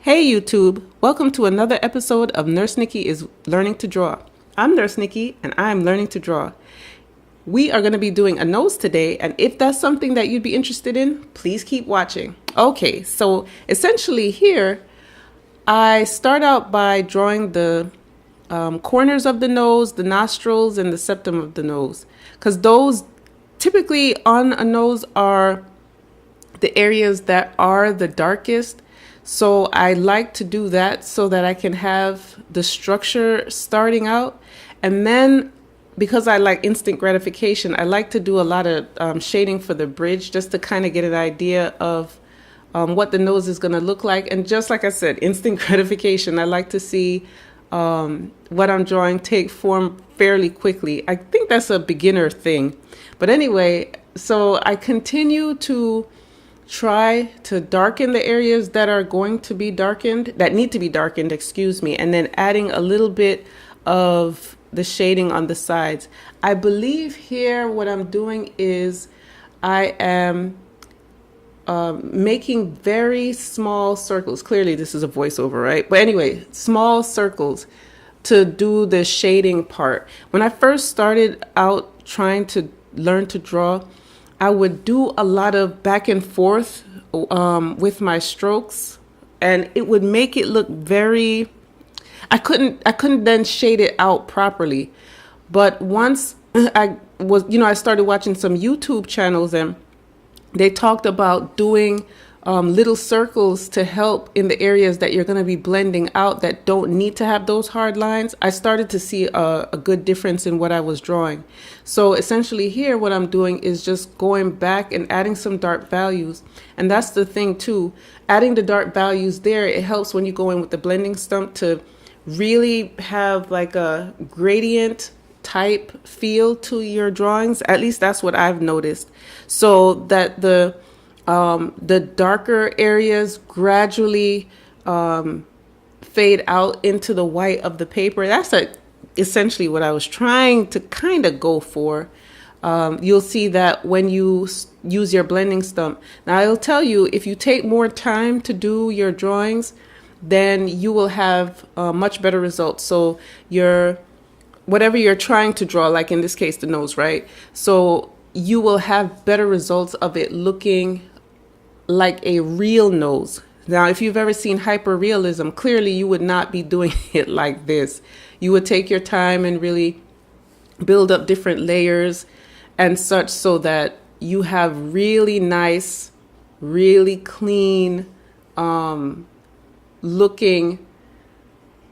Hey YouTube, welcome to another episode of Nurse Nikki is Learning to Draw. I'm Nurse Nikki and I'm learning to draw. We are going to be doing a nose today, and if that's something that you'd be interested in, please keep watching. Okay, so essentially here, I start out by drawing the corners of the nose, the nostrils, and the septum of the nose, because those typically on a nose are the areas that are the darkest. So I like to do that so that I can have the structure starting out. And then because I like instant gratification, I like to do a lot of shading for the bridge just to kind of get an idea of what the nose is going to look like. And just like I said, instant gratification, I like to see what I'm drawing take form fairly quickly. I think that's a beginner thing. But anyway, so I continue to try to darken the areas that are going to be darkened, that need to be darkened, excuse me, and then adding a little bit of the shading on the sides. I believe here what I'm doing is I am making very small circles. Clearly this is a voiceover, right? But anyway, small circles to do the shading part. When I first started out trying to learn to draw, I would do a lot of back and forth with my strokes, and it would make it look very, I couldn't then shade it out properly. But once I started watching some YouTube channels, and they talked about doing little circles to help in the areas that you're going to be blending out that don't need to have those hard lines. I started to see a good difference in what I was drawing. So essentially here what I'm doing is just going back and adding some dark values. And that's the thing too, adding the dark values there, it helps when you go in with the blending stump to really have like a gradient type feel to your drawings. At least that's what I've noticed. So that the darker areas gradually fade out into the white of the paper. That's essentially what I was trying to kind of go for. You'll see that when you use your blending stump. Now I'll tell you, if you take more time to do your drawings, then you will have much better results. So whatever you're trying to draw, like in this case, the nose, right? So you will have better results of it looking like a real nose. Now, if you've ever seen hyperrealism, clearly you would not be doing it like this. You would take your time and really build up different layers and such so that you have really nice, really clean looking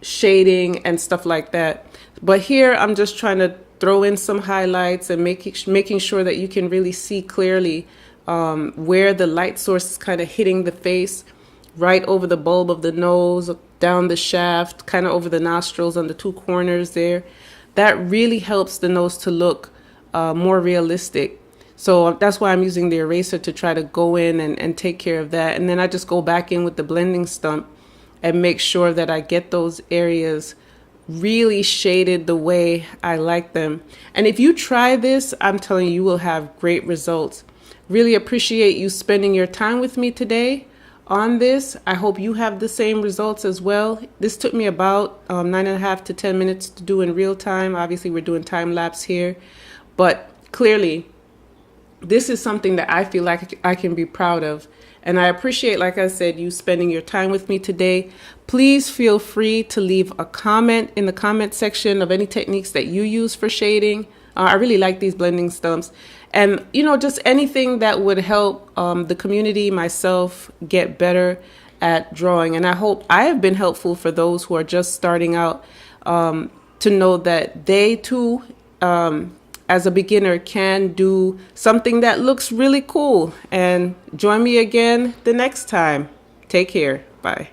shading and stuff like that. But here I'm just trying to throw in some highlights and making sure that you can really see clearly where the light source is kind of hitting the face, right over the bulb of the nose, down the shaft, kind of over the nostrils on the two corners there. That really helps the nose to look more realistic. So that's why I'm using the eraser to try to go in and take care of that. And then I just go back in with the blending stump and make sure that I get those areas really shaded the way I like them. And if you try this, I'm telling you, you will have great results. Really appreciate you spending your time with me today on this. I hope you have the same results as well. This took me about 9.5 to 10 minutes to do in real time. Obviously, we're doing time lapse here, but clearly, this is something that I feel like I can be proud of. And I appreciate, like I said, you spending your time with me today. Please feel free to leave a comment in the comment section of any techniques that you use for shading. I really like these blending stumps. And, just anything that would help the community, myself, get better at drawing. And I hope I have been helpful for those who are just starting out to know that they too, as a beginner, can do something that looks really cool. And join me again the next time. Take care. Bye.